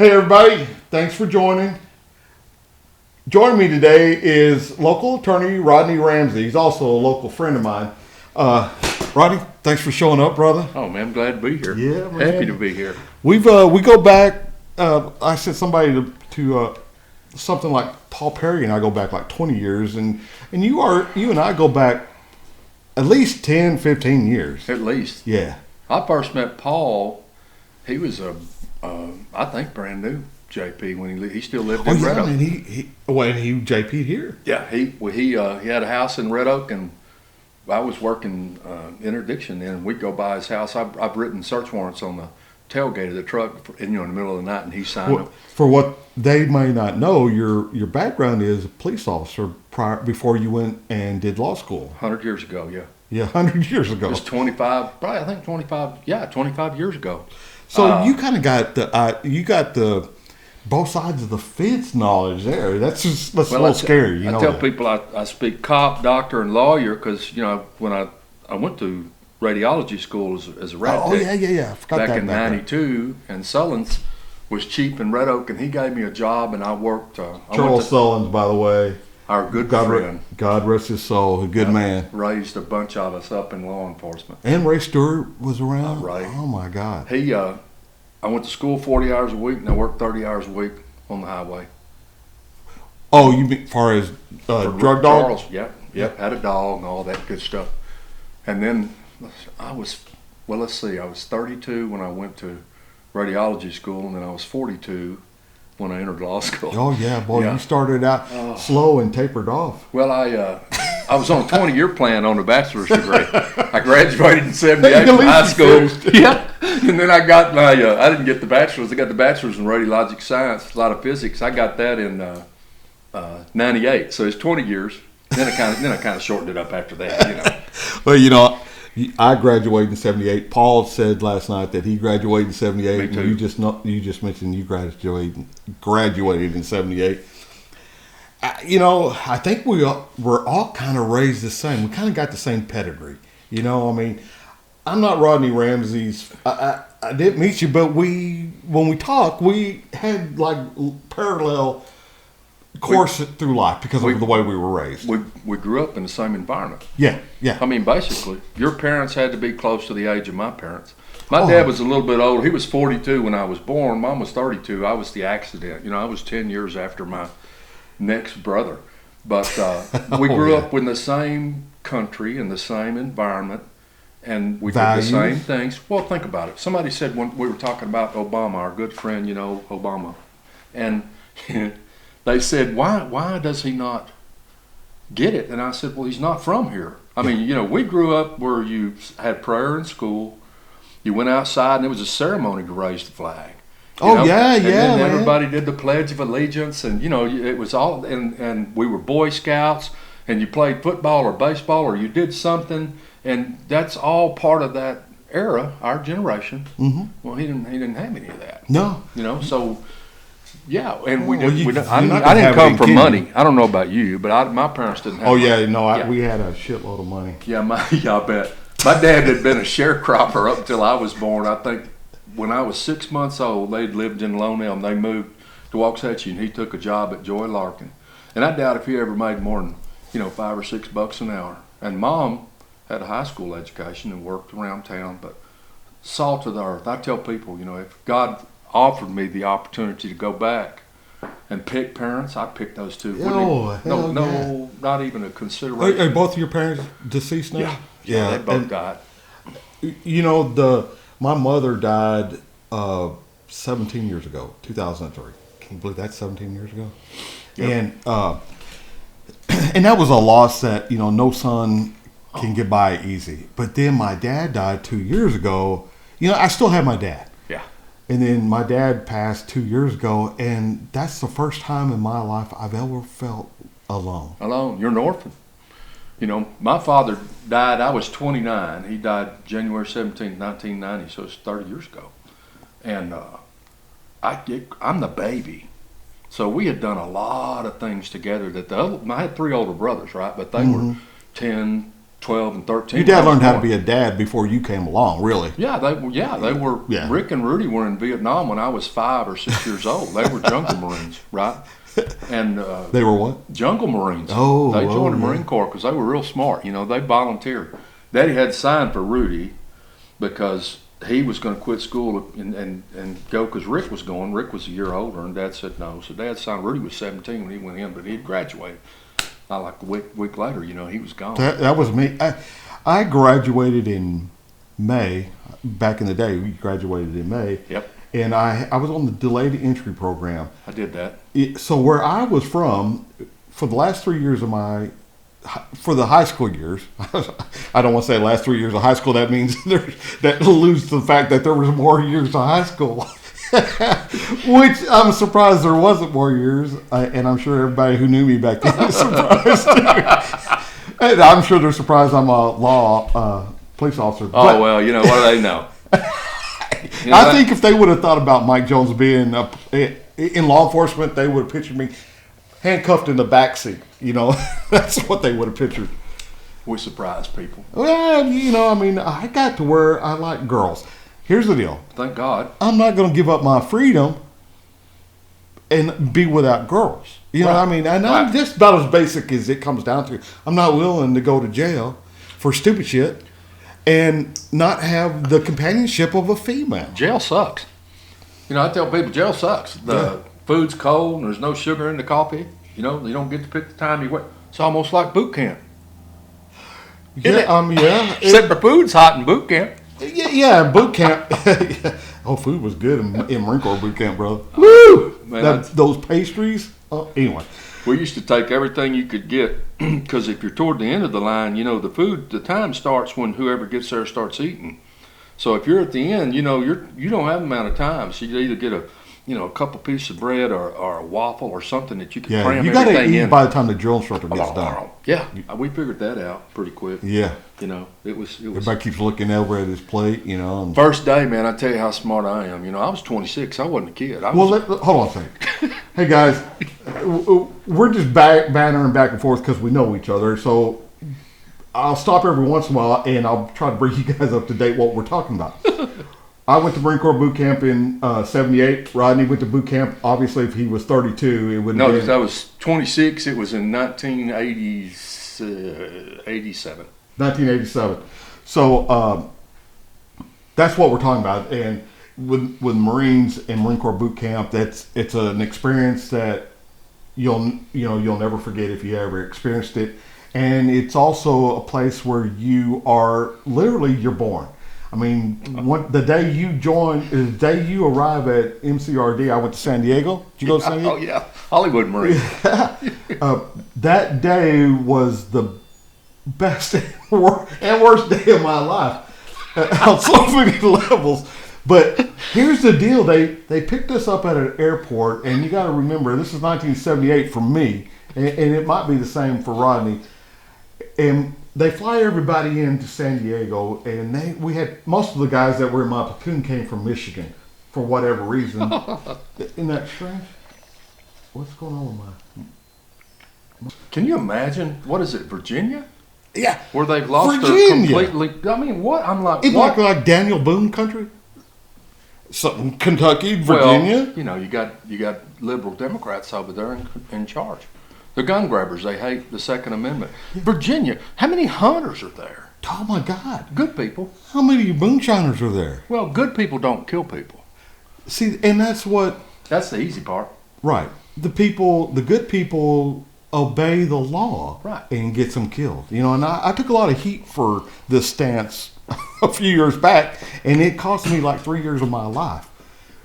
Hey everybody, thanks for joining. Joining me today is local attorney Rodney Ramsey. He's also a local friend of mine. Rodney, thanks for showing up, brother. Oh man, I'm glad to be here. Yeah, man. Happy to be here. We go back. I said somebody to something like Paul Perry and I go back like 20 years, and you and I go back at least 10, 15 years. At least. Yeah. I first met Paul. He was I think brand new JP when he still lived in Red Oak. And he JP'd here. Yeah, he had a house in Red Oak, and I was working interdiction then. And we'd go by his house. I've written search warrants on the tailgate of the truck in the middle of the night, and he signed them. For what they may not know, your background is a police officer before you went and did law school. 100 years ago, yeah. Yeah, 100 years ago. It was 25 years ago. So you kind of got the both sides of the fence knowledge there. That's a little scary. I tell people I speak cop, doctor, and lawyer because when I went to radiology school as a rad tech. I forgot back that in '92, and Sullins was cheap in Red Oak, and he gave me a job, and I worked. Charles Sullins, by the way, our good friend. God rest his soul, a good man. Raised a bunch of us up in law enforcement. And Ray Stewart was around. Ray. Oh my God. I went to school 40 hours a week, and I worked 30 hours a week on the highway. Oh, you mean as far as drug dogs? Charles, yep, had a dog and all that good stuff. And then I was 32 when I went to radiology school, and then I was 42 when I entered law school. Oh yeah, boy, you started out slow and tapered off. Well, I was on a 20-year plan on a bachelor's degree. I graduated in '78 from high school. Yeah, and then I got my I didn't get the bachelor's. I got the bachelor's in radiologic science, a lot of physics. I got that in '98, so it's 20 years. Then I kind of shortened it up after that. Well, I graduated in '78. Paul said last night that he graduated in '78. Me too. You just mentioned you graduated in '78. I think we're all kind of raised the same. We kind of got the same pedigree. I'm not Rodney Ramsey's. I didn't meet you, but when we talked, we had like parallel course through life because of the way we were raised. We grew up in the same environment. Yeah. I mean, basically, your parents had to be close to the age of my parents. My dad was a little bit older. He was 42 when I was born. Mom was 32. I was the accident. I was 10 years after my next brother. But we grew up in the same country and the same environment, and we did the same things. Well, think about it. Somebody said when we were talking about Obama, our good friend, Obama, and they said, why does he not get it? And I said, well, he's not from here. I mean, we grew up where you had prayer in school. You went outside, and it was a ceremony to raise the flag. And then everybody did the Pledge of Allegiance, and it was all. And we were Boy Scouts, and you played football or baseball, or you did something, and that's all part of that era, our generation. Mm-hmm. Well, he didn't have any of that. No, so. Yeah, and I didn't come from money. I don't know about you, but my parents didn't have money. We had a shitload of money. Yeah, I bet. My dad had been a sharecropper up until I was born. I think when I was 6 months old, they'd lived in Lone Elm. They moved to Waxahachie, and he took a job at Joy Larkin. And I doubt if he ever made more than, $5 or $6 an hour. And Mom had a high school education and worked around town, but salt of the earth. I tell people, if God offered me the opportunity to go back and pick parents, I'd pick those two. Not even a consideration. Are both of your parents deceased now? Yeah, they both died. My mother died 17 years ago, 2003. Can you believe that's 17 years ago? Yep. And that was a loss that no son can get by easy. But then my dad died 2 years ago. I still have my dad. And then my dad passed 2 years ago, and that's the first time in my life I've ever felt alone. Alone. You're an orphan. My father died, I was 29. He died January 17, 1990, so it's 30 years ago. And I'm the baby. So we had done a lot of things together. I had 3 older brothers, right? But they were 10, 12 and 13. Your dad learned how to be a dad before you came along, really. Yeah, they were. Yeah. Rick and Rudy were in Vietnam when I was 5 or 6 years old. They were Jungle Marines, right? And They were what? Jungle Marines. Oh, they joined the yeah. Marine Corps because they were real smart. You know, they volunteered. Daddy had signed for Rudy because he was going to quit school and go because Rick was going. Rick was a year older, and Dad said no. So Dad signed. Rudy was 17 when he went in, but he'd graduated. Not like a week later, you know, he was gone. That was me. I graduated in May. Back in the day, we graduated in May. Yep. And I was on the delayed entry program. I did that. So where I was from, for the last 3 years of for the high school years, I don't want to say last 3 years of high school. That means that alludes to the fact that there was more years of high school. Which I'm surprised there wasn't more years, and I'm sure everybody who knew me back then is surprised too. And I'm sure they're surprised I'm a law police officer. Oh, well, you know, what do they know? You know I think if they would have thought about Mike Jones being in law enforcement, they would have pictured me handcuffed in the backseat. You know, that's what they would have pictured. We surprise people. Well, you know, I mean, I got to where I like girls. Here's the deal. Thank God. I'm not going to give up my freedom and be without girls. You know what I mean? And I'm just about as basic as it comes down to. I'm not willing to go to jail for stupid shit and not have the companionship of a female. Jail sucks. You know, I tell people jail sucks. The food's cold and there's no sugar in the coffee. You know, you don't get to pick the time you wait. It's almost like boot camp. Yeah, Except the food's hot in boot camp. Yeah, boot camp. Oh, food was good in Marine Corps boot camp, brother. Woo! Man, those pastries. Anyway. We used to take everything you could get because if you're toward the end of the line, you know, the time starts when whoever gets there starts eating. So if you're at the end, you know, you don't have an amount of time. So you either get a couple pieces of bread or a waffle or something that you can cram you gotta everything eat in. by the time the drill instructor gets done. Yeah, we figured that out pretty quick. Yeah. You know, it was. Everybody keeps looking over at his plate, you know. And First day, man, I tell you how smart I am. You know, I was 26. I wasn't a kid. hold on a second. Hey, guys, we're just bantering back and forth because we know each other. So I'll stop every once in a while and I'll try to bring you guys up to date what we're talking about. I went to Marine Corps boot camp in 78. Rodney went to boot camp. Obviously, if he was 32, it would have been... No, I was 26. It was in 1987. 1987. So that's what we're talking about. And with Marines and Marine Corps boot camp, it's an experience that you'll never forget if you ever experienced it. And it's also a place where you are you're born. I mean, the day you arrive at MCRD, I went to San Diego. Did you go to San Diego? Oh, yeah. Hollywood Marine. That day was the best and worst day of my life on so many levels. But here's the deal. They picked us up at an airport, and you got to remember, this is 1978 for me, and it might be the same for Rodney. And they fly everybody into San Diego, and we had most of the guys that were in my platoon came from Michigan for whatever reason. Isn't that strange? What's going on with my... Can you imagine? What is it, Virginia? Yeah. Where they've lost Virginia. their completely... I mean, what? I'm like, It's what? like Daniel Boone country? Something, Kentucky, Virginia? Well, you know, you got liberal Democrats over there in charge. The gun grabbers, they hate the Second Amendment. Virginia, how many hunters are there? Oh, my God. Good people. How many moonshiners are there? Well, good people don't kill people. See, and that's what... That's the easy part. Right. The good people obey the law. Right. And get them killed. You know, and I took a lot of heat for this stance a few years back, and it cost me like 3 years of my life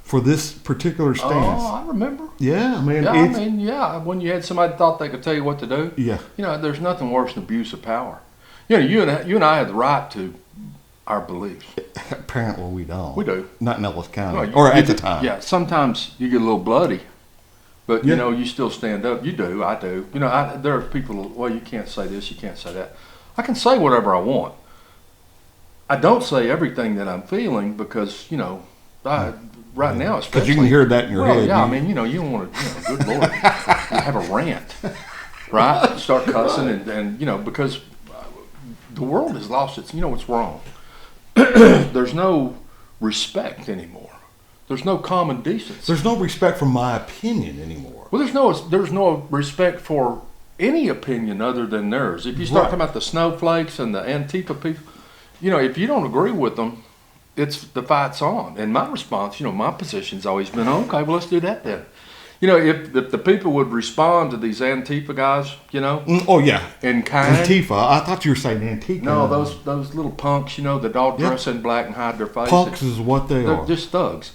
for this particular stance. Oh, I remember. Yeah, I mean, when you had somebody thought they could tell you what to do. Yeah. You know, there's nothing worse than abuse of power. You know, you and I have the right to our beliefs. Apparently we don't. We do. Not in Ellis County. Well, at the time. Yeah, sometimes you get a little bloody, but, Yeah. you know, you still stand up. You do, I do. You know, there are people, well, you can't say this, you can't say that. I can say whatever I want. I don't say everything that I'm feeling because, you know, right now especially. Because you can hear that in your head. Yeah, I mean, you know, you don't want to, good Lord, you have a rant, right? Start cussing and, you know, because the world has lost its. You know what's wrong? There's no respect anymore. There's no common decency. There's no respect for my opinion anymore. Well, there's no respect for any opinion other than theirs. If you start talking about the snowflakes and the Antifa people, if you don't agree with them, it's the fight's on. And my response, my position's always been, okay, well, let's do that then. If the people would respond to these Antifa guys, Oh, yeah. in kind. Antifa. I thought you were saying Antifa. No, those little punks, that all dress in black and hide their faces. Punks is what They're are. just thugs.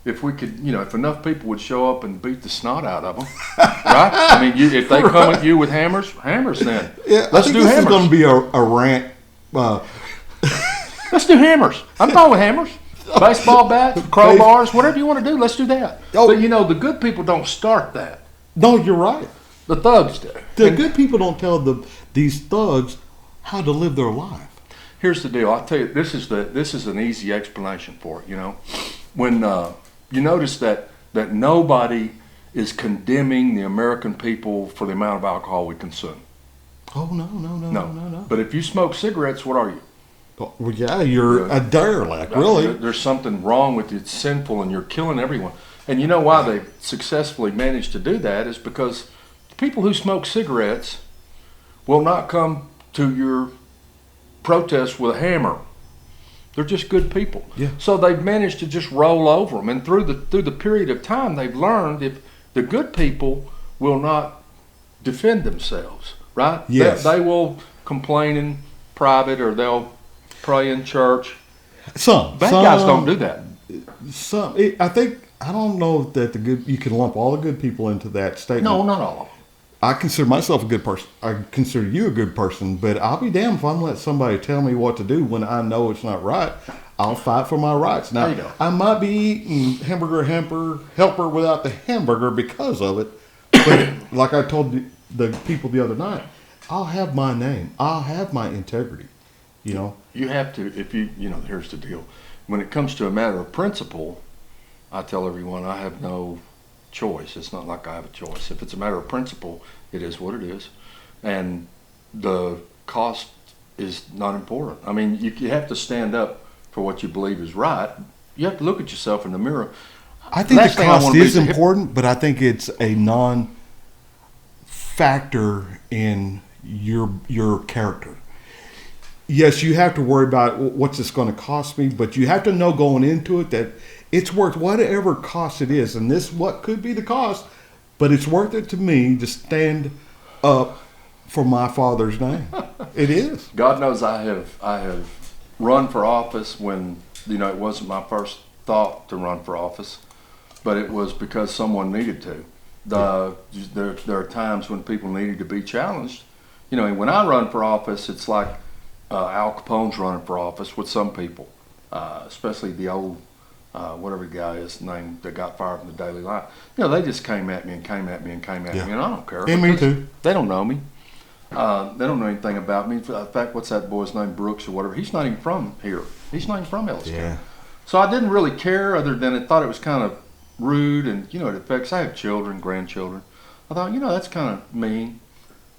If we could, if enough people would show up and beat the snot out of them, right? I mean, if they come at you with hammers then. Yeah, let's do hammers. This is going to be a rant. Let's do hammers. I'm fine with hammers. Baseball bats, crowbars, whatever you want to do, let's do that. Oh. But the good people don't start that. No, you're right. The thugs do. The good people don't tell these thugs how to live their life. Here's the deal. I'll tell you, this is an easy explanation for it. When you notice that nobody is condemning the American people for the amount of alcohol we consume. Oh no. But if you smoke cigarettes, what are you? Well, yeah, you're a derelict, really. There's something wrong with you. It's sinful, and you're killing everyone. And you know why they successfully managed to do that is because the people who smoke cigarettes will not come to your protest with a hammer. They're just good people. Yeah. So they've managed to just roll over them. And through the period of time, they've learned if the good people will not defend themselves, right? Yes. They will complain in private, or they'll pray in church. Bad guys don't do that. I don't know that you can lump all the good people into that statement. No, not all of them. I consider myself a good person. I consider you a good person, but I'll be damned if I'm let somebody tell me what to do when I know it's not right. I'll fight for my rights. Now, There you go. I might be eating helper without the hamburger because of it, but like I told the people the other night, I'll have my name. I'll have my integrity. You have to, here's the deal. When it comes to a matter of principle, I tell everyone I have no choice. It's not like I have a choice. If it's a matter of principle, it is what it is. And the cost is not important. I mean, you have to stand up for what you believe is right. You have to look at yourself in the mirror. I think the cost is important, but I think it's a non-factor in your character. Yes, you have to worry about what's this going to cost me, but you have to know going into it that it's worth whatever cost it is. And what could be the cost, but it's worth it to me to stand up for my Father's name. It is. God knows I have run for office when, it wasn't my first thought to run for office, but it was because someone needed to. There are times when people needed to be challenged. When I run for office, it's like Al Capone's running for office with some people, especially the old, whatever the guy is named that got fired from the Daily Line. They just came at me, and I don't care. And me too. They don't know me. They don't know anything about me. In fact, what's that boy's name, Brooks or whatever? He's not even from here. He's not even from Ellis County. So I didn't really care, other than I thought it was kind of rude, and it affects. I have children, grandchildren. I thought, that's kind of mean.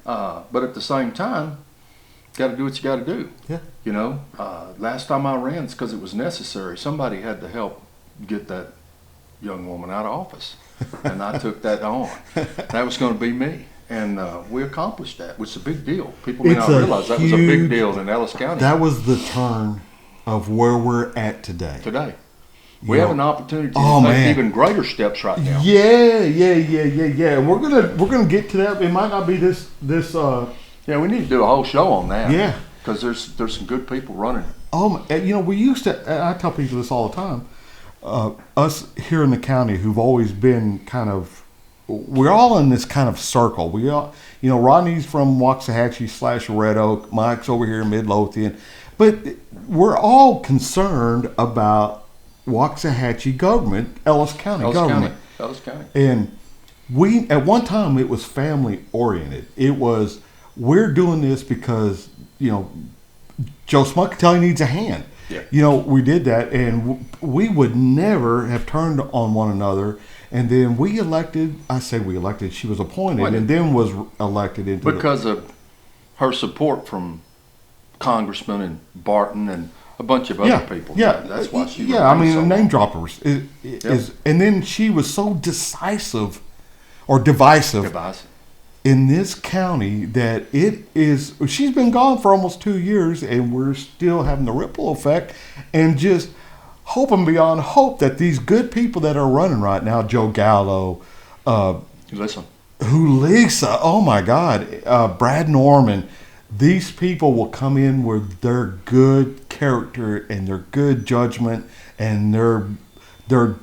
But at the same time, got to do what you got to do. Yeah. Last time I ran, it's because it was necessary. Somebody had to help get that young woman out of office, and I took that on. That was going to be me, and we accomplished that, which is a big deal. People may not realize that was a big deal in Ellis County. That was the turn of where we're at today. We have an opportunity to take even greater steps right now. Yeah. We're gonna get to that. It might not be this. Yeah, we need to do a whole show on that. Yeah, because there's some good people running it. We used to. I tell people this all the time. Us here in the county, who've always been we're all in this kind of circle. We all, Rodney's from Waxahachie / Red Oak. Mike's over here in Midlothian, but we're all concerned about Waxahachie government, Ellis County government. Ellis County. And we, at one time, it was family oriented. It was, we're doing this because, Joe Smuckatelli needs a hand. Yeah. We did that, and we would never have turned on one another. And then we elected, she was appointed and then was elected into because of her support from Congressman and Barton and a bunch of other people. Yeah, that's why she. Yeah, I mean, so the name droppers is, and then she was so decisive or divisive in this county that it is. She's been gone for almost 2 years, and we're still having the ripple effect, and just hoping beyond hope that these good people that are running right now, Joe Gallo, Lisa, oh my God, Brad Norman. These people will come in with their good character and their good judgment and their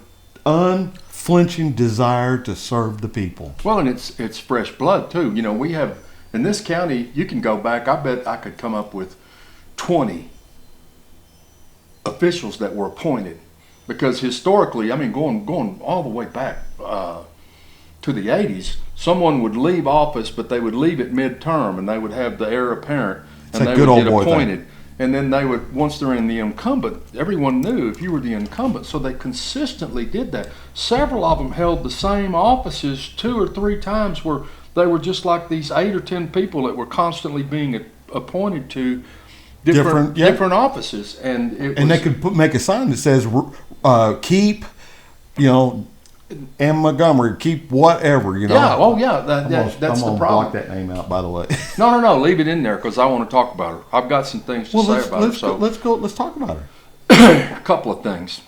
unflinching desire to serve the people. Well, and it's fresh blood too. You know, we have in this county. You can go back. I bet I could come up with 20 officials that were appointed, because historically, I mean, going all the way back to the 80s, someone would leave office, but they would leave it midterm, and they would have the heir apparent, and they would get appointed. And then they would, once they're in the incumbent, everyone knew if you were the incumbent, so they consistently did that. Several of them held the same offices 2 or 3 times, where they were just like these 8 or 10 people that were constantly being appointed to different offices, and they could make a sign that says keep, and Montgomery, keep whatever, Yeah, oh yeah, that's the problem. Block that name out, by the way. No, leave it in there, because I want to talk about her. I've got some things to say about her. So let's talk about her. A couple of things.